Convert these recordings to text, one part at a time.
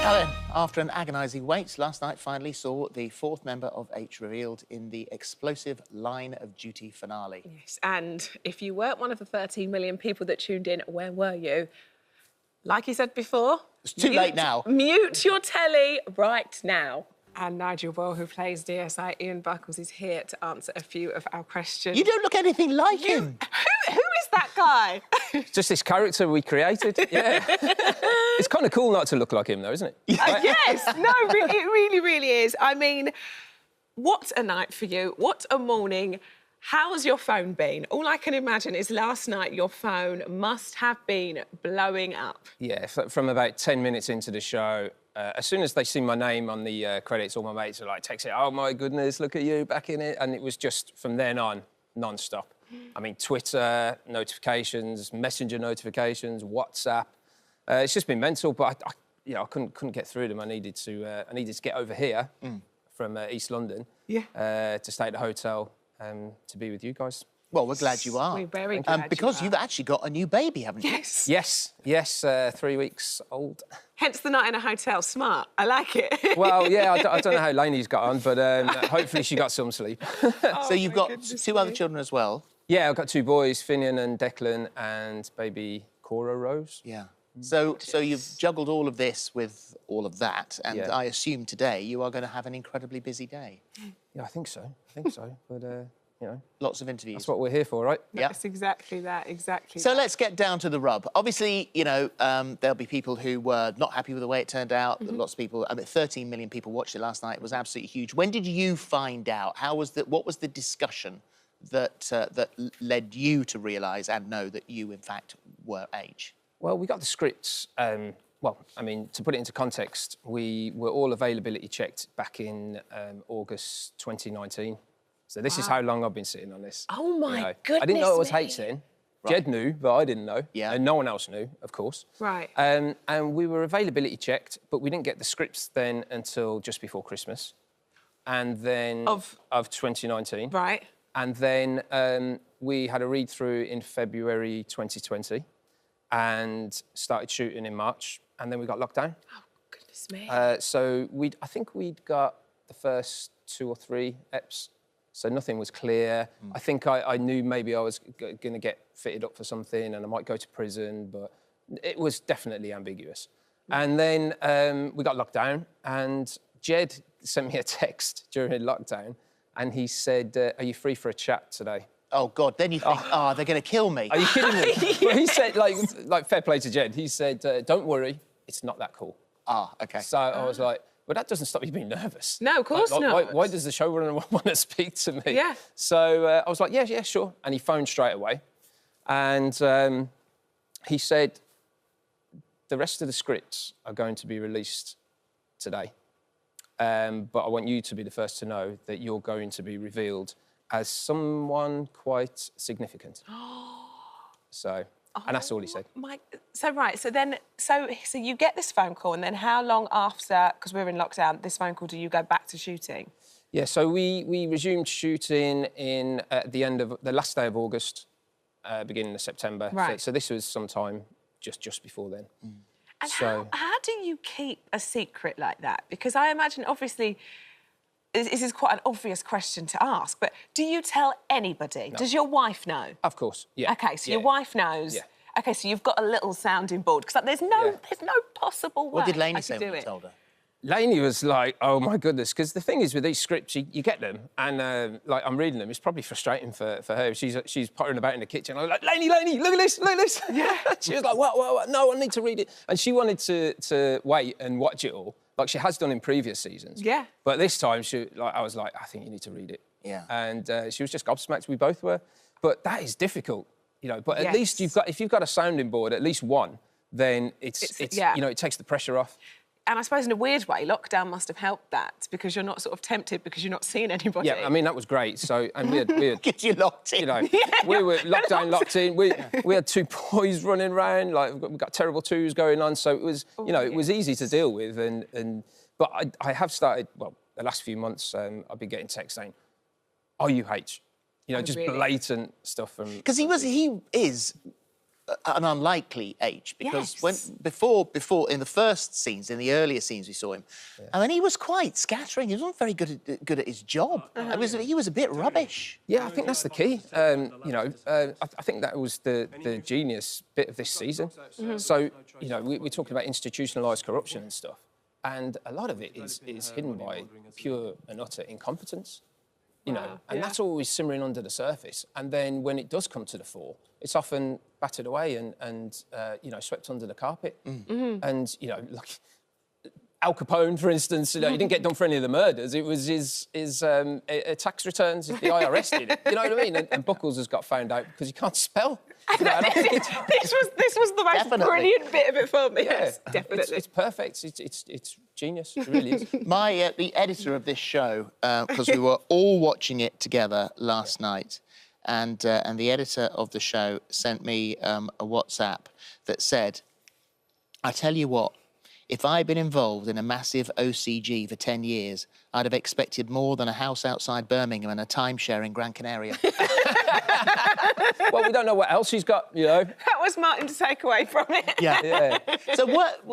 Now then, after an agonising wait, last night finally saw the fourth member of H revealed in the explosive Line of Duty finale. Yes, and if you weren't one of the 13 million people that tuned in, where were you? Like you said before... It's too late now. Mute your telly right now. And Nigel Boyle, who plays DSI Ian Buckells, is here to answer a few of our questions. You don't look anything like him. Who is that guy? It's just this character we created, yeah. It's kind of cool not to look like him, though, isn't it? Yes, no, it really, really is. I mean, what a night for you. What a morning. How's your phone been? All I can imagine is last night your phone must have been blowing up. Yeah, from about 10 minutes into the show, as soon as they see my name on the credits, all my mates are like, texting, oh, my goodness, look at you, back in it. And it was just, from then on, non-stop. I mean, Twitter notifications, Messenger notifications, WhatsApp. It's just been mental, but I couldn't get through them. I needed to get over here from East London to stay at the hotel to be with you guys. Well, we're glad you are. We're very glad because you've actually got a new baby, haven't you? Yes, 3 weeks old. Hence the night in a hotel. Smart. I like it. Well, yeah, I don't know how Lainey's got on, but hopefully she got some sleep. So you've got two other children as well? Yeah, I've got two boys, Finian and Declan, and baby Cora Rose. Yeah. So you've juggled all of this with all of that, and I assume today you are going to have an incredibly busy day. Yeah, I think so. But, you know... Lots of interviews. That's what we're here for, right? Yeah. That's exactly that, exactly So let's get down to the rub. Obviously, you know, there'll be people who were not happy with the way it turned out. Lots of people... I mean, 13 million people watched it last night. It was absolutely huge. When did you find out? What was the discussion that led you to realise and know that you, in fact, were H? Well, we got the scripts. Well, I mean, to put it into context, we were all availability checked back in August 2019. So this is how long I've been sitting on this. Oh, my goodness. I didn't know it was H then. Right. Jed knew, but I didn't know. Yeah. And no one else knew, of course. Right. And we were availability checked, but we didn't get the scripts then until just before Christmas. And then... Of 2019. Right. And then we had a read-through in February 2020 and started shooting in March, and then we got locked down. Oh, goodness me. So I think we'd got the first 2 or 3 eps, so nothing was clear. I think I knew maybe I was going to get fitted up for something and I might go to prison, but it was definitely ambiguous. And then we got locked down, and Jed sent me a text during lockdown, and he said, are you free for a chat today? Oh, God, then you think, they're going to kill me. Are you kidding me? Well, he said, like, fair play to Jed, he said, don't worry, it's not that cool. Ah, OK. So I was like, well, that doesn't stop you being nervous. No, of course not. Why does the showrunner want to speak to me? Yeah. So I was like, yeah, sure. And he phoned straight away. And he said, the rest of the scripts are going to be released today. But I want you to be the first to know that you're going to be revealed as someone quite significant. So, and that's all he said. So you get this phone call, and then how long after, because we're in lockdown, this phone call, do you go back to shooting? Yeah, so we resumed shooting at the end of the last day of August, beginning of September. Right. So this was sometime just before then. And how do you keep a secret like that? Because I imagine, obviously, this is quite an obvious question to ask, but do you tell anybody? No. Does your wife know? Of course, yeah. OK, so your wife knows. Yeah. OK, so you've got a little sounding board, because there's no possible way What did Lainey I say could when do you it. told her? Lainey was like, oh, my goodness, because the thing is with these scripts, you get them, and, like, I'm reading them. It's probably frustrating for her. She's pottering about in the kitchen. I was like, Lainey, look at this. Yeah. She was like, what? No, I need to read it. And she wanted to wait and watch it all, like she has done in previous seasons. Yeah. But this time, I was like, I think you need to read it. Yeah. And she was just gobsmacked. We both were. But that is difficult, you know. But at least if you've got a sounding board, at least one, then it's you know, it takes the pressure off. And I suppose in a weird way, lockdown must have helped that, because you're not sort of tempted because you're not seeing anybody. Yeah, I mean, that was great. So, and we had Get you locked in. You know, we were locked in. We had 2 boys running around, like we've got terrible twos going on. So it was, you know, it was easy to deal with. But I have started, well, the last few months, I've been getting texts saying, "Are you H?" You know, just blatant stuff from. Because he is an unlikely age because before in the first scenes, in the earlier scenes we saw him, I mean, he was quite scattering. He wasn't very good at his job. He was a bit rubbish. Yeah, I think that's the key. You know, I think that was the genius bit of this season. So, you know, we're talking about institutionalised corruption and stuff, and a lot of it is hidden by pure and utter incompetence. You know, and that's always simmering under the surface. And then when it does come to the fore, it's often battered away and you know, swept under the carpet. And, you know, like Al Capone, for instance, you know, he didn't get done for any of the murders. It was his tax returns, the IRS did it. You know what I mean? And Buckells has got found out because he can't spell. You know, this was the most brilliant bit of it for me. Yes, definitely. It's perfect. It's genius. It really is. The editor of this show, because we were all watching it together last night, and the editor of the show sent me a WhatsApp that said, "I tell you what, if I'd been involved in a massive OCG for 10 years, I'd have expected more than a house outside Birmingham and a timeshare in Gran Canaria." Well, we don't know what else he's got, you know. That was Martin to take away from it. Yeah. So what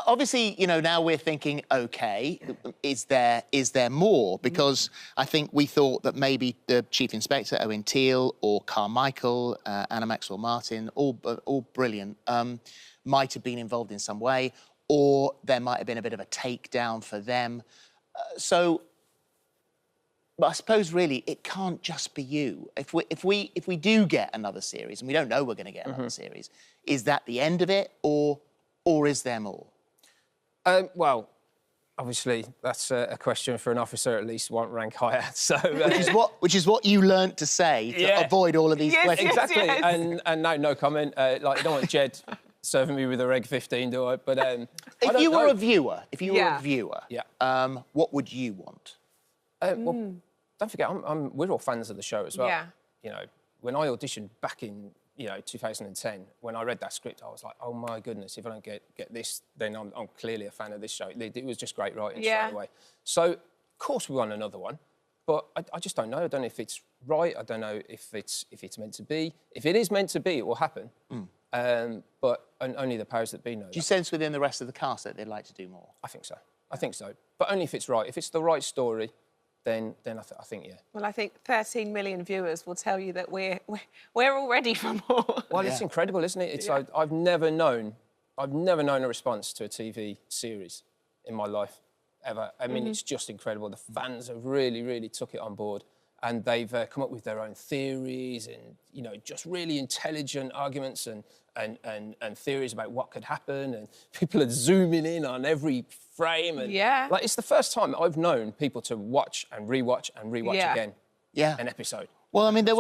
obviously, you know, now we're thinking, OK, is there more? Because I think we thought that maybe the Chief Inspector, Owen Teale, or Carmichael, Anna Maxwell Martin, all brilliant, might have been involved in some way, or there might have been a bit of a takedown for them. But I suppose really it can't just be you. If we do get another series, and we don't know we're going to get another series, is that the end of it, or is there more? Well, obviously that's a question for an officer at least one rank higher. So which is what you learnt to say to avoid all of these questions. Exactly. Yes. And no comment. Like, I don't want Jed serving me with a Reg 15, do I? But if you were a viewer, yeah. What would you want? Well, don't forget, we're all fans of the show as well. Yeah. You know, when I auditioned back in 2010, when I read that script, I was like, oh my goodness, if I don't get this, then I'm clearly a fan of this show. It was just great writing straight away. So, of course, we want another one, but I just don't know. I don't know if it's right. I don't know if it's meant to be. If it is meant to be, it will happen. But only the powers that be know. Do you sense within the rest of the cast that they'd like to do more? I think so. I think so. But only if it's right. If it's the right story, then I think, yeah. Well, I think 13 million viewers will tell you that we're all ready for more. Well, it's incredible, isn't it? It's I've never known a response to a TV series in my life, ever. I mean, it's just incredible. The fans have really, really took it on board, and they've come up with their own theories and, you know, just really intelligent arguments and theories about what could happen, and people are zooming in on every frame. And like, it's the first time that I've known people to watch and rewatch again an episode. Well, I mean, there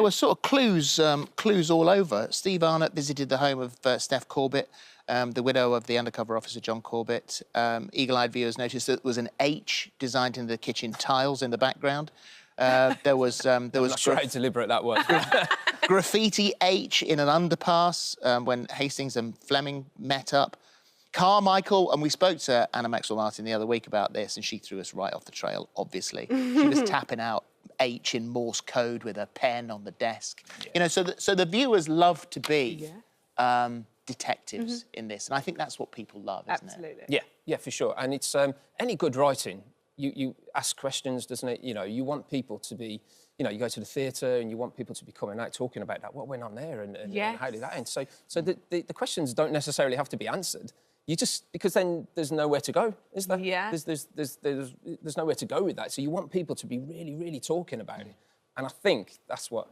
were sort of clues all over. Steve Arnott visited the home of Steph Corbett, the widow of the undercover officer John Corbett. Eagle-eyed viewers noticed that there was an H designed into the kitchen tiles in the background. There was I'm not sure how deliberate that was. Graffiti H in an underpass when Hastings and Fleming met up. Carmichael, and we spoke to Anna Maxwell Martin the other week about this, and she threw us right off the trail, obviously. She was tapping out H in Morse code with a pen on the desk. You know, so the viewers love to be detectives in this, and I think that's what people love, isn't it? Absolutely. Yeah, for sure. And it's any good writing, you ask questions, doesn't it? You know, you want people to be, you know, you go to the theatre and you want people to be coming out talking about that, what went on there and how did that end? So the questions don't necessarily have to be answered. You just, because then there's nowhere to go, is there? Yeah. There's nowhere to go with that. So you want people to be really, really talking about it. And I think that's what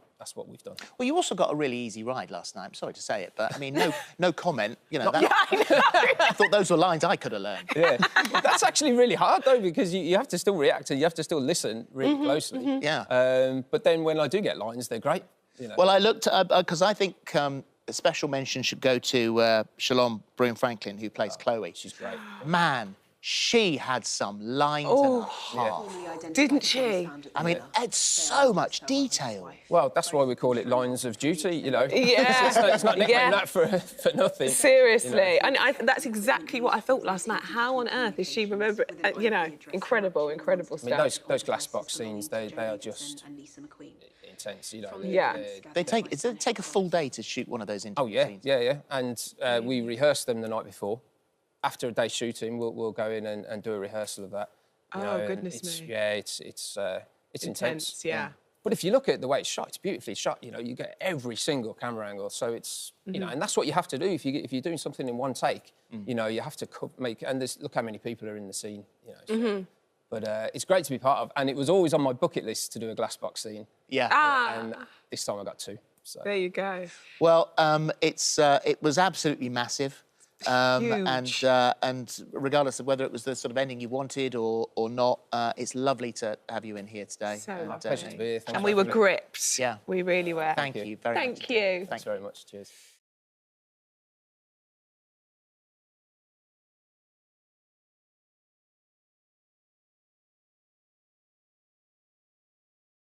we've done. Well, you also got a really easy ride last night. I'm sorry to say it, but I mean, no comment. You know, I thought those were lines I could have learned. Yeah, that's actually really hard though, because you have to still react and you have to still listen really closely. Yeah. But then when I do get lines, they're great. You know. Well, I looked because I think a special mention should go to Shalom Broome-Franklin, who plays Chloe. She's great. Man, she had some lines and a half. Didn't she? I mean, it's so much detail. Well, that's why we call it Lines of Duty, you know. Yeah. it's not nicknamed that for nothing. Seriously. You know. And that's exactly what I thought last night. How on earth is she remember? Incredible stuff. I mean, those glass box scenes, they are just tense, you know. Yeah. They take a full day to shoot one of those interview scenes. Yeah. And we rehearsed them the night before. After a day shooting, we'll go in and do a rehearsal of that. You know, goodness me. Yeah, it's intense. Yeah. But if you look at the way it's shot, it's beautifully shot. You know, you get every single camera angle, so it's you know, and that's what you have to do if you're doing something in one take. You know, you have to make and look how many people are in the scene. You know, so. But it's great to be part of, and it was always on my bucket list to do a glass box scene. Yeah. And this time I got 2. So. There you go. Well, it was absolutely massive. Huge. And regardless of whether it was the sort of ending you wanted or not, it's lovely to have you in here today. So and, lovely. Pleasure to be here. Thanks And for we were having me. gripped. Yeah. We really were. Thank you very much. Thank you. Thanks very much. Cheers.